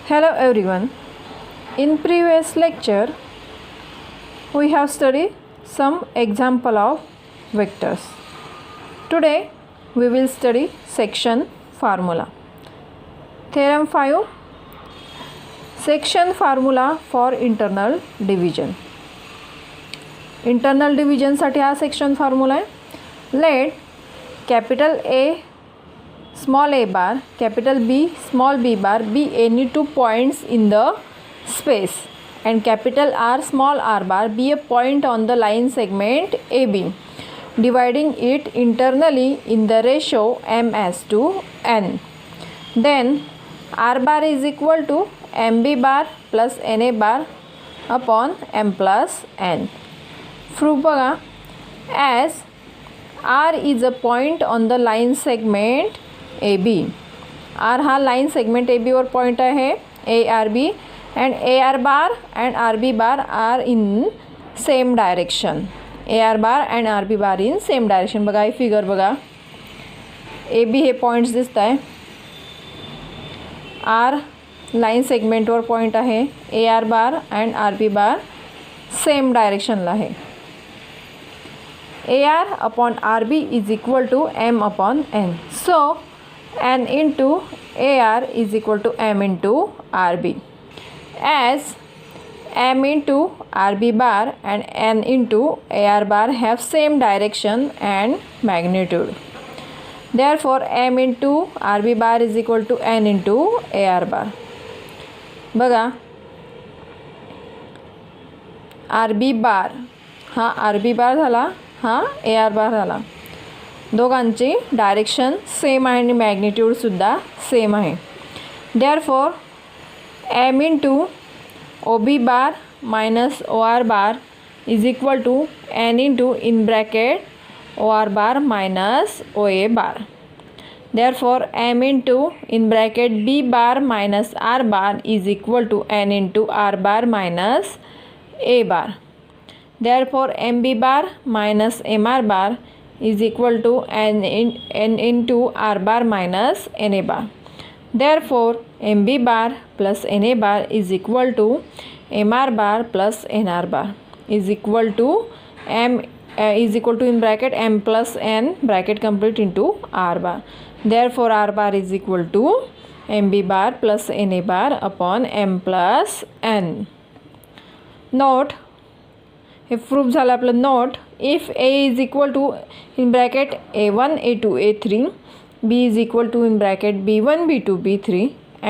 Hello everyone. In previous lecture we have studied some example of vectors. Today we will study section formula. Theorem 5, section formula for internal division. Internal division साठी हा section formula आहे. Let capital A small a bar, capital B small b bar be any two points in the space and capital R small r bar be a point on the line segment AB, dividing it internally in the ratio m as to n. Then r bar is equal to mb bar plus na bar upon m plus n. Proof बघा, as R is a point on the line segment AB. R हा line segment AB वर point आहे ARB and AR bar and RB bar are in same direction. AR bar and RB bar in same direction. बघा ही figure बघा, AB हे points दिसत आहे. R line segment वर point आहे, AR bar and RB bar same direction ला आहे. AR upon RB is equal to M upon N. So N into AR is equal to M into RB. As M into RB bar and N into AR bar have same direction and magnitude. Therefore M into RB bar is equal to N into AR bar. बघा, RB bar हा RB bar झाला, हा AR bar झाला. दोघांची direction same आहे आणि मॅग्निट्यूडसुद्धा same आहे. Therefore M into O B bar minus O R bar is equal to N into in bracket O R bar minus O A bar. Therefore M into in bracket B bar minus R bar is equal to N into R bar minus A bar. Therefore M B bar minus M R bar is equal to n into r bar minus na bar. Therefore mb bar plus na bar is equal to mr bar plus nr bar is equal to is equal to in bracket m plus n bracket complete into r bar. Therefore r bar is equal to mb bar plus na bar upon m plus n. Note, हे proof झालं आपलं. Note, if A is equal to in bracket A1 A2 A3, B is equal to in bracket B1 B2 B3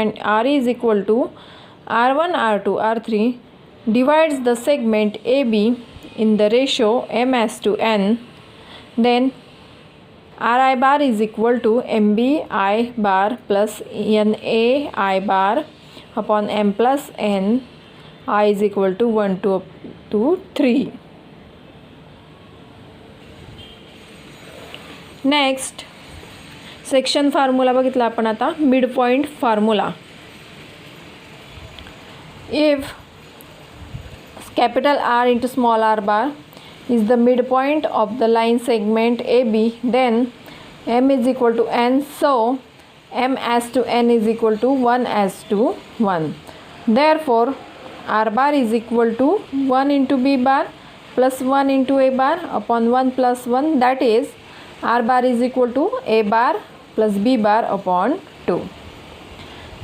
and R is equal to R1 R2 R3 divides the segment AB in the ratio m as to n, then Ri bar is equal to MB I bar plus NA I bar upon m plus n. I is equal to 1 to 3. Next section formula बघितला आपण आता. Mid point formula. If capital R into small r bar is the mid point of the line segment AB, then M is equal to N, so M as to N is equal to 1 as to 1. Therefore R bar is equal to 1 into B bar plus 1 into A bar upon 1 plus 1, that is R bar is equal to A bar plus B bar upon 2.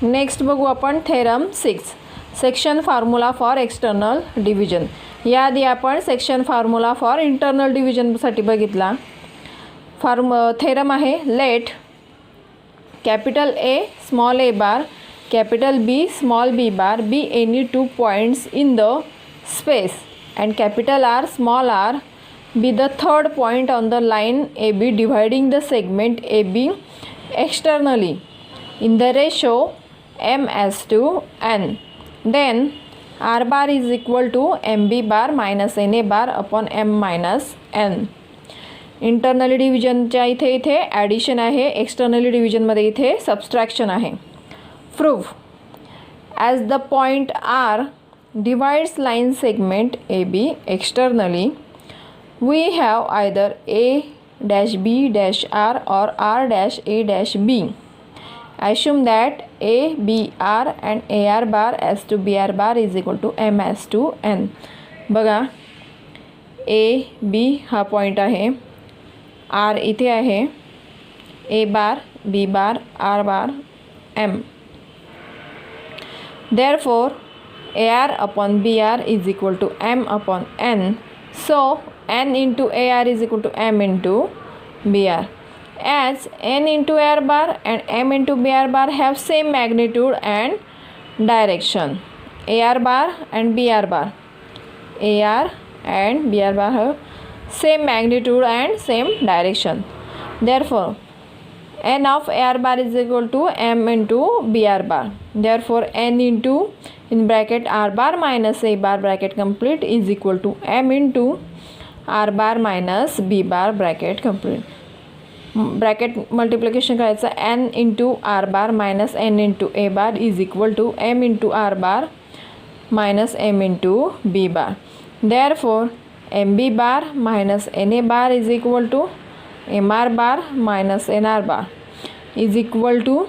Next बघू आपण theorem 6, section formula for external division. याआधी आपण section formula for internal डिव्हिजनसाठी बघितला. Theorem आहे, let capital A small a bar capital B small b bar be any two points in the space and capital R small r be the third point on the line AB, dividing the segment AB externally in the ratio m as to n. Then R bar is equal to MB bar minus NA bar upon m minus n. Internally डिव्हिजनच्या इथे addition आहे, externally डिव्हिजनमध्ये इथे subtraction आहे. Proof, as the point R divides line segment AB externally, we have either A dash B dash R or R dash A dash B assume that a b r and a r bar s to b r bar is equal to m s to n. बघा a b हा point आहे, r इथे आहे, a bar b bar r bar m. Therefore AR upon BR is equal to M upon N. So N into AR is equal to M into BR. As N into AR bar and M into BR bar have same magnitude and direction. AR bar and BR bar. AR and BR bar have same magnitude and same direction. Therefore N of AR bar is equal to M into BR bar. Therefore N into in bracket R bar minus A bar bracket complete is equal to M into R bar minus B bar bracket complete. Bracket multiplication करायचं, N into R bar minus N into A bar is equal to M into R bar minus M into B bar. Therefore MB bar minus NA bar is equal to MR bar minus NR bar is equal to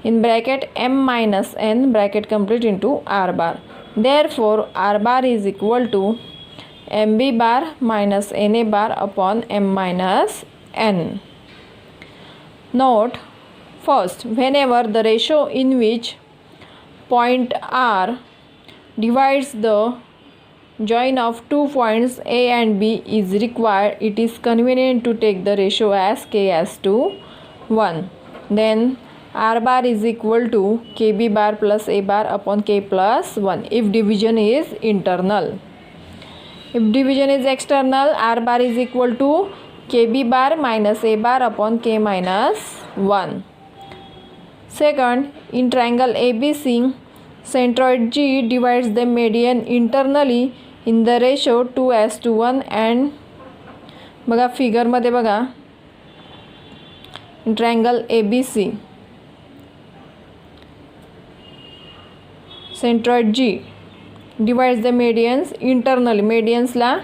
in bracket M minus N bracket complete into R bar. Therefore R bar is equal to MB bar minus NA bar upon M minus N. Note, first, whenever the ratio in which point R divides the join of two points A and B is required, it is convenient to take the ratio as k as to 1. Then R bar is equal to KB bar plus A bar upon K plus 1 if division is internal. If division is external, R bar is equal to KB bar minus A bar upon K minus 1. Second, in triangle ABC, centroid G divides the median internally in the ratio 2:1 and बघा फिगरमध्ये बघा triangle ABC centroid G divides the medians internally, मेडियन्सला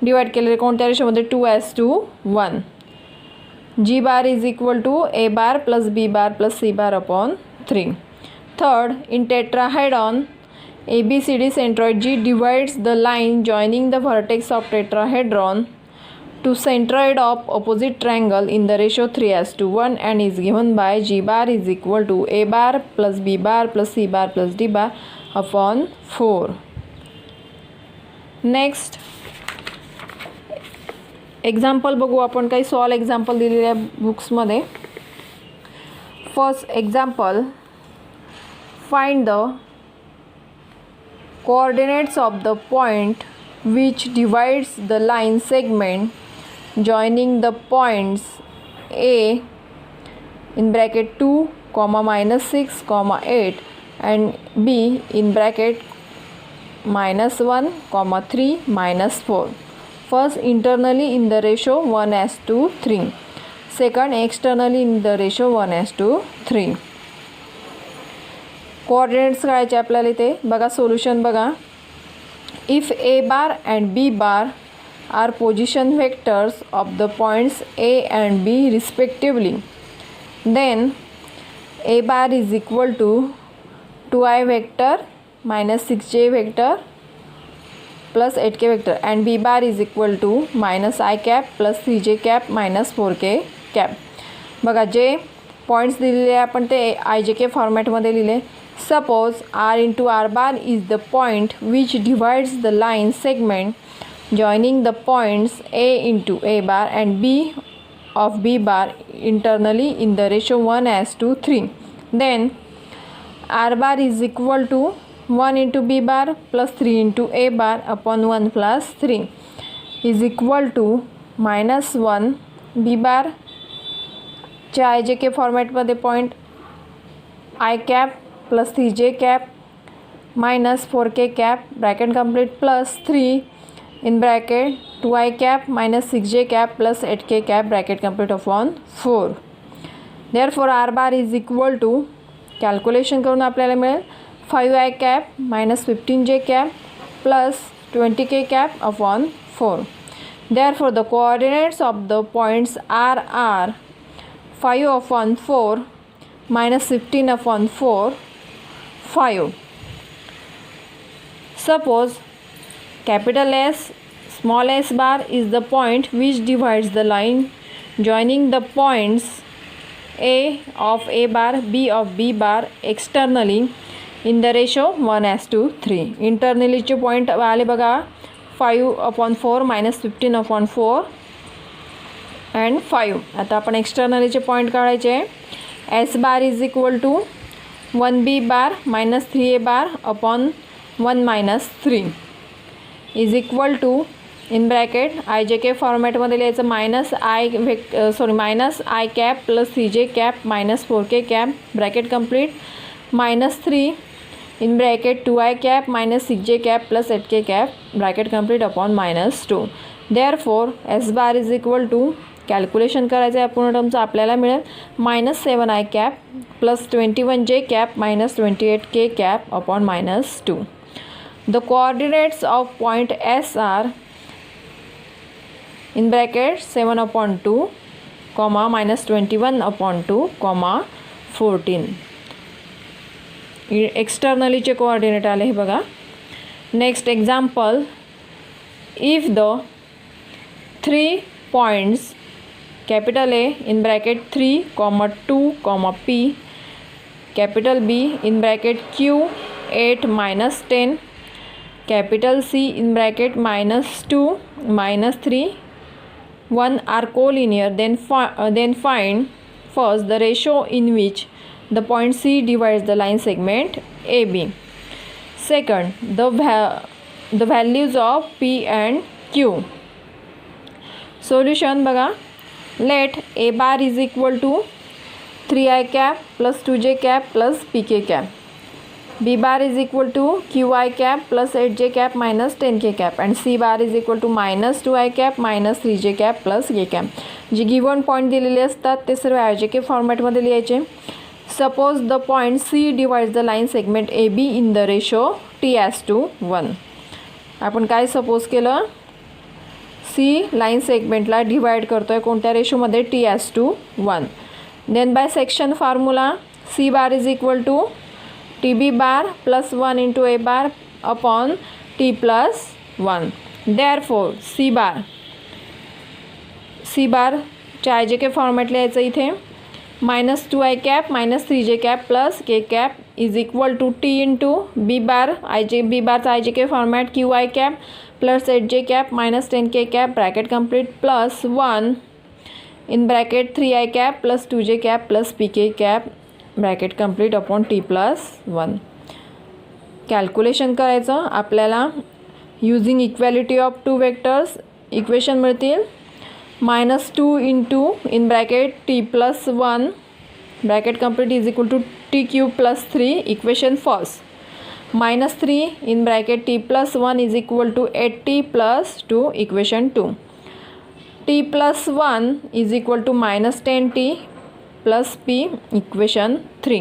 divide केलेले कोणत्या रेशोमध्ये 2:1. G bar is equal to A bar plus B bar plus C bar upon 3. Third, in tetrahedron ABCD, centroid G divides the line joining the vertex of tetrahedron to centroid of opposite triangle in the ratio 3:1 and is given by G bar is equal to A bar plus B bar plus C bar plus D bar upon 4. Next example बघू आपण, काही solve example दिलेले आहे बुक्समध्ये. First example, find the coordinates of the point which divides the line segment joining the points A in bracket 2, -6, -8 and B in bracket -1, -3, -4. First, internally in the ratio 1:3. Second, externally in the ratio 1:3. Coordinates काढायचे आपल्याला इथे. बघा solution बघा. If A bar and B bar are position vectors of the points A and B respectively, then A bar is equal to 2i vector minus 6j vector plus 8k vector and B bar is equal to -i cap plus 3j cap minus 4k cap. बघा जे points दिलेले आपण ते IJK फॉर्मॅटमध्ये लिहिले. Suppose R into R bar is the point which divides the line segment joining the points A into A bar and B of B bar internally in the ratio 1:3. Then R bar is equal to 1 into B bar plus 3 into A bar upon 1 plus 3 is equal to -1 B bar च्या IJK फॉर्मॅटमध्ये point I cap plus 3j cap minus 4k cap bracket complete plus 3 in bracket 2i cap minus 6j cap plus 8k cap bracket complete upon 4. Therefore R bar is equal to, calculation करून आपल्याला मिळेल 5i cap minus 15j cap plus 20k cap upon 4. Therefore the coordinates of the points R are 5 upon 4, minus 15 upon 4, 5. Suppose capital S, small s bar is the point which divides the line joining the points A of A bar, B of B bar externally in the ratio 1:3. Internally चे point आले बघा 5/4 minus 15/4 and 5. आता आपण एक्सटर्नलीचे point काढायचे. S bar is equal to 1B bar minus 3A bar upon 1 minus 3 is equal to in bracket IJK फॉर्मॅटमध्ये लिहायचं minus I cap plus CJ cap minus 4K cap bracket complete minus 3 in bracket 2I cap minus 6J cap plus 8K cap bracket complete upon minus 2. Therefore S bar is equal to calculation करायचं आहे पूर्ण टर्मचं आपल्याला मिळेल minus 7I cap plus 21J cap minus 28K cap upon minus 2. The coordinates of point S are in bracket 7/2 comma minus 21/2 comma 14. एक्सटर्नलीचे coordinate आले हे बघा. Next example, if the 3 points capital A in bracket 3, 2, P, capital be in bracket Q 8 minus 10, capital C in bracket -2 -3 1 are collinear, then find first the ratio in which the point C divides the line segment AB. Second, the values of P and Q. Solution बघा. Let A bar is equal to 3I cap plus 2J cap plus PK cap. B bar is equal to QI cap plus 8J cap minus 10K cap and C bar is equal to minus 2I cap minus 3J cap plus K cap. J given point दिलेले असतात ते सर्व IJK फॉर्मॅटमध्ये लिहायचे. Suppose the point C divides the line segment AB in the ratio T:1. आपण काय suppose केलं, C line सेगमेंटला divide करतोय कोणत्या रेशोमध्ये T:1. Then by section formula C bar is equal to TB bar plus 1 into A bar upon T plus 1. Therefore C bar चे IJK format लिहायचं इथे -2I cap minus 3J cap plus K cap is equal to T into B bar B barचा IJK format QI cap plus 8J cap minus 10K cap bracket complete plus 1 in bracket 3I cap plus 2J cap plus PK cap bracket complete upon T plus 1. Calculation करायचं आपल्याला using equality of 2 vectors equation मिळतील. -2 into in bracket T plus 1 bracket complete is equal to T cube plus 3 equation first. -3 in bracket T plus 1 is equal to 8T plus 2 equation 2. T plus 1 is equal to minus 10T plus P equation 3.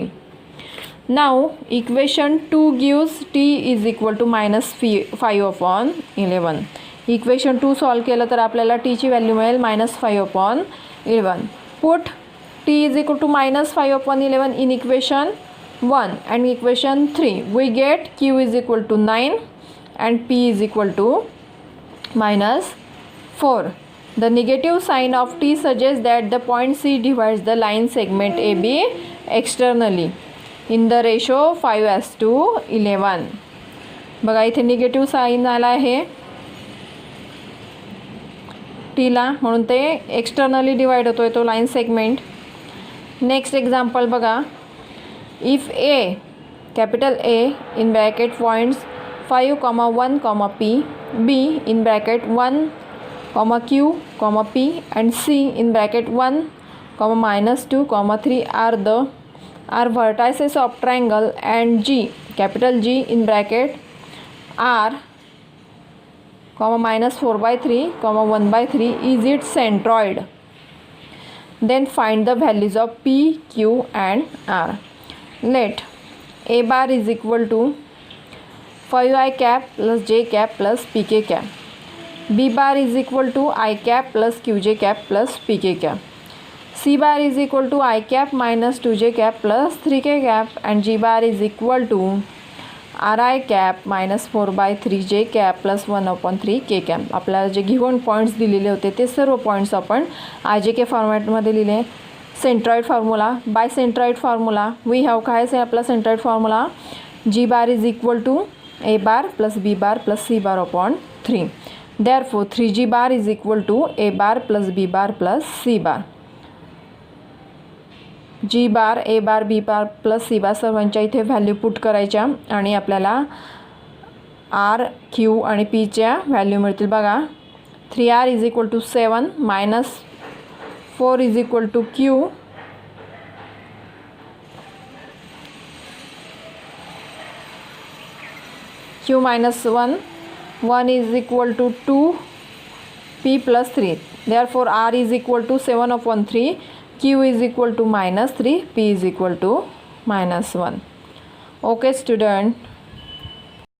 Now equation 2 gives T is equal to -5/11. Equation 2 solve केलं तर आपल्याला टीची value मिळेल -5/11. Put T is equal to -5/11 in equation 1 and equation 3. We get Q is equal to 9 and P is equal to -4. The negative sign of T suggests that the point C divides the line segment AB externally in the ratio 5:11. बघा इथे negative sign आला आहे टीला, म्हणून ते externally divide होतोय तो line segment. Next example बघा. If A capital A in bracket points 5, 1, P, B in bracket 1, Q, P and C in bracket 1, -2, 3 are vertices of triangle and G, capital G in bracket R, -4/3, 1/3 is its centroid. Then find the values of P, Q and R. Let A bar is equal to 5I cap plus J cap plus PK cap. B bar is equal to I cap plus QJ cap plus PK cap. C bar is equal to I cap minus 2j cap plus 3k cap and G bar is equal to RI cap minus 4/3j cap plus 1/3k cap. आपल्याला जे given points दिलेले होते ते सर्व points आपण IJK फॉर्मॅटमध्ये लिहिले. Centroid formula by centroid formula we have काय आहे आपला centroid formula G bar is equal to A bar plus B bar plus C bar upon 3. Therefore 3G bar is equal to A bar plus B bar plus C bar. G bar A bar B bar plus C bar सर्वांच्या इथे value put करायच्या आणि आपल्याला R Q आणि P च्या value मिळतील बघा. 3R is equal to 7 minus 4 is equal to Q minus 1 is equal to 2 P plus 3. Therefore R is equal to 7/3, Q is equal to -3, P is equal to -1. Okay student.